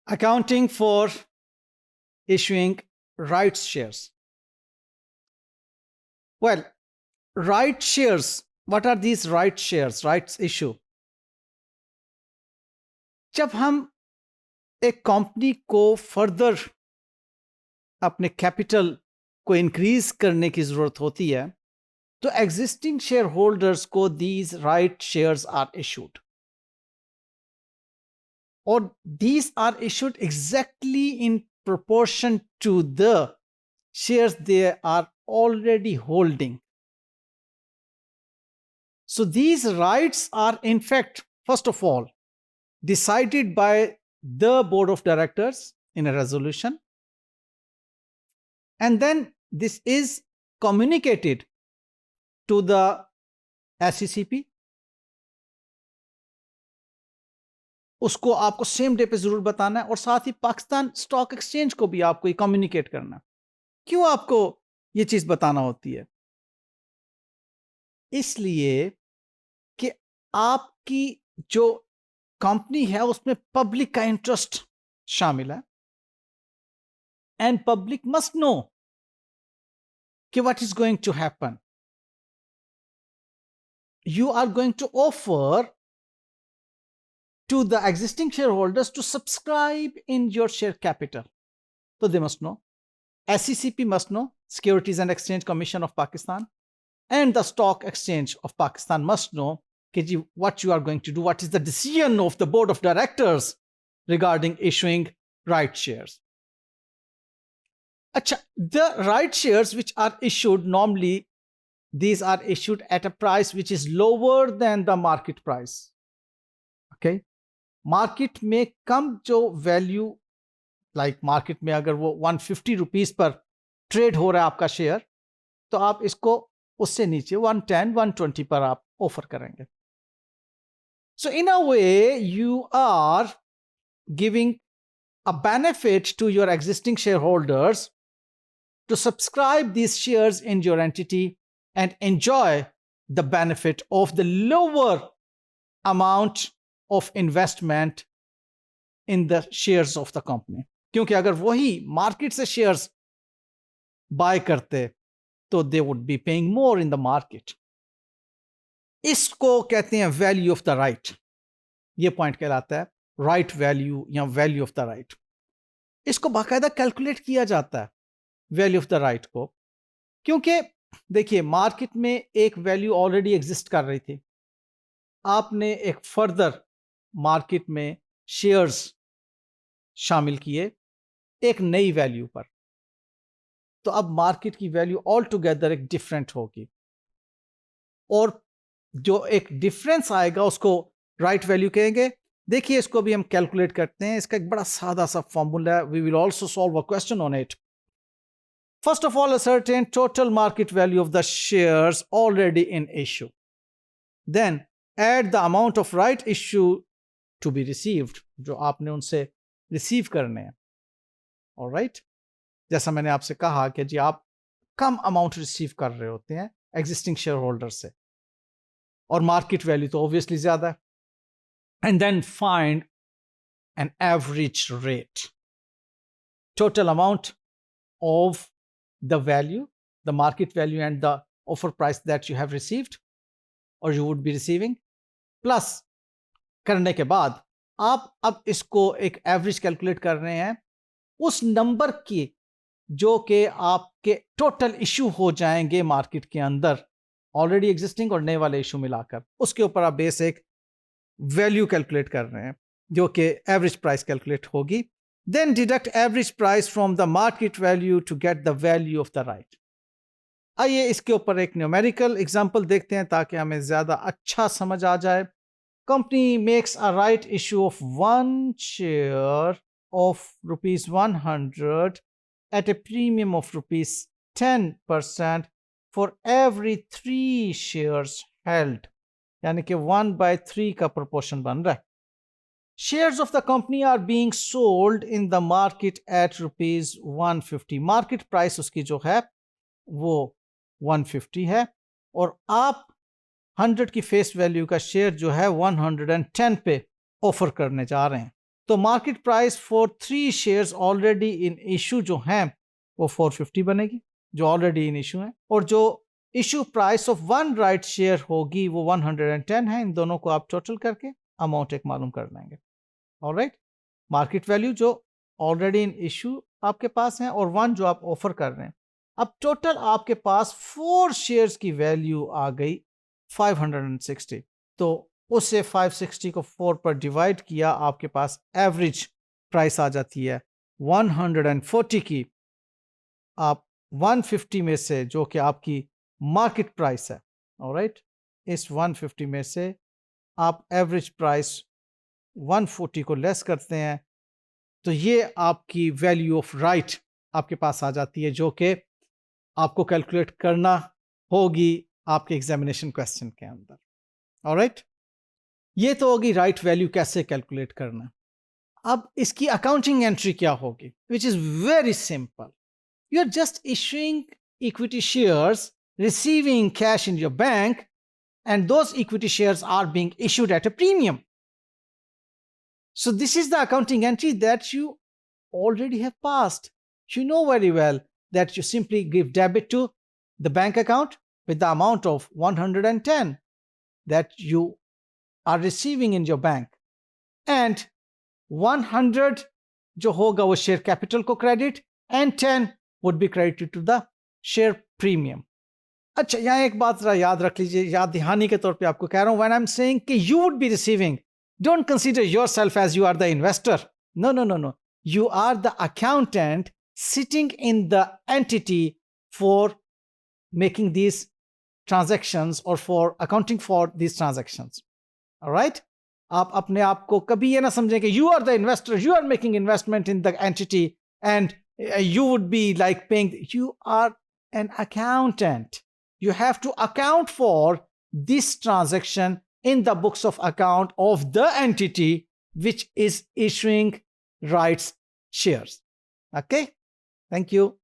Accounting for issuing rights shares. Well, right shares. What are these right shares? Rights issue. जब हम एक company को further अपने capital को इंक्रीज करने की जरूरत होती है तो एग्जिस्टिंग शेयर होल्डर्स को these right shares are issued और these are issued exactly in proportion to the shares they are already holding. So these rights are in fact, first of all, decided by the board of directors in a resolution, and then this is communicated to the SECP. उसको आपको same day पे जरूर बताना है और साथ ही Pakistan stock exchange को भी आपको ये कम्युनिकेट करना है। क्यों आपको ये चीज बताना होती है? इसलिए कि आपकी जो कंपनी है उसमें पब्लिक का इंटरेस्ट शामिल है एंड पब्लिक मस्ट नो कि what is going to happen. You are going to offer to the existing shareholders to subscribe in your share capital. So they must know. SECP must know. Securities and Exchange Commission of Pakistan and the Stock Exchange of Pakistan must know what you are going to do. What is the decision of the board of directors regarding issuing right shares? The right shares which are issued normally, these are issued at a price which is lower than the market price. Okay. Market में कम जो value like market में अगर वो 150 rupees per trade हो रहा है आपका share तो आप इसको उससे नीचे 110 120 पर आप ऑफर करेंगे। So in a way you are giving a benefit to your existing share holders to subscribe these shares in your entity and enjoy the benefit of the lower amount of investment in the shares of the company. क्योंकि अगर वही market से shares bye करते तो they would be paying more in the market. इसको कहते हैं value of the right. ये पॉइंट कहलाता है राइट वैल्यू या वैल्यू ऑफ द राइट। इसको बाकायदा कैलकुलेट किया जाता है वैल्यू ऑफ द राइट को, क्योंकि देखिए मार्केट में एक वैल्यू ऑलरेडी एग्जिस्ट कर रही थी, आपने एक फर्दर मार्केट में शेयर्स शामिल किए एक नई वैल्यू पर, तो अब मार्केट की वैल्यू ऑल टुगेदर एक डिफरेंट होगी और जो एक डिफरेंस आएगा उसको राइट वैल्यू कहेंगे। देखिए इसको भी हम कैलकुलेट करते हैं, इसका एक बड़ा सादा सा फॉर्मूला है। We will also solve a question on it. First of all ascertain total market value of the shares already in issue, then add the amount of right issue to be received, जो आपने उनसे receive करने हैं। Alright, जैसा मैंने आपसे कहा कि जी आप कम अमाउंट रिसीव कर रहे होते हैं एग्जिस्टिंग शेयर होल्डर से और मार्केट वैल्यू तो ऑब्वियसली ज्यादा है। And then find an average rate, total amount of the value, the market value and the offer price that you have received और you would be receiving, plus करने के बाद आप अब इसको एक एवरेज कैलकुलेट कर रहे हैं उस नंबर की जो कि आपके टोटल इशू हो जाएंगे मार्केट के अंदर ऑलरेडी एग्जिस्टिंग और नए वाले इशू मिलाकर, उसके ऊपर आप बेसिक वैल्यू कैलकुलेट कर रहे हैं जो कि एवरेज प्राइस कैलकुलेट होगी। Then deduct average price from the market value to get the value of the right. आइए इसके ऊपर एक न्यूमेरिकल एग्जांपल देखते हैं ताकि हमें ज्यादा अच्छा समझ आ जाए। Company makes a right issue of one share of rupees 100 at a premium of rupees 10% for every 3 shares held, यानी कि 1/3 का proportion बन रहा है। Shares of the company are being sold in the market at rupees 150. Market price उसकी जो है वो 150 है और आप 100 की फेस वैल्यू का शेयर जो है 110 पे ऑफर करने जा रहे हैं। तो market price for 3 shares already in issue जो हैं वो 450 बनेगी, जो ऑलरेडी इन इशू है, और जो issue price of 1 right share होगी वो 110 है। इन दोनों को आप टोटल करके अमाउंट एक मालूम कर लेंगे। ऑलराइट, मार्केट वैल्यू जो ऑलरेडी इन इशू आपके पास है और 1 जो आप ऑफर कर रहे हैं। अब टोटल आपके पास 4 शेयर्स की वैल्यू आ गई 560। तो उससे 560 को 4 पर डिवाइड किया, आपके पास एवरेज प्राइस आ जाती है 140 की। आप 150 में से, जो कि आपकी मार्केट प्राइस है, ऑलराइट, इस 150 में से आप एवरेज प्राइस 140 को लेस करते हैं, तो ये आपकी वैल्यू ऑफ राइट आपके पास आ जाती है, जो कि आपको कैलकुलेट करना होगी आपके एग्जामिनेशन क्वेश्चन के अंदर। ऑलराइट, ये तो होगी राइट वैल्यू कैसे कैलकुलेट करना। अब इसकी अकाउंटिंग एंट्री क्या होगी, which is very simple. You are just issuing equity shares, receiving cash in your bank, and those equity shares are being issued at a premium. So this is the accounting entry that you already have passed. You know very well that you simply give debit to the bank account with the amount of 110 that you are receiving in your bank, and 100 जो होगा वो share capital को credit, and 10 would be credited to the share premium. अच्छा, यहाँ एक बात जरा याद रख लीजिए, याद दहानी के तौर पे आपको कह रहा हूँ, व्हेन आई एम सेइंग कि you would be receiving, don't consider yourself as you are the investor. No no no no, you are the accountant sitting in the entity for making these transactions or for accounting for these transactions. All right? आप अपने आप को कभी ये ना समझें कि you are the investor, you are making investment in the entity and you would be like paying. You are an accountant. You have to account for this transaction in the books of account of the entity which is issuing rights shares. Okay? Thank you.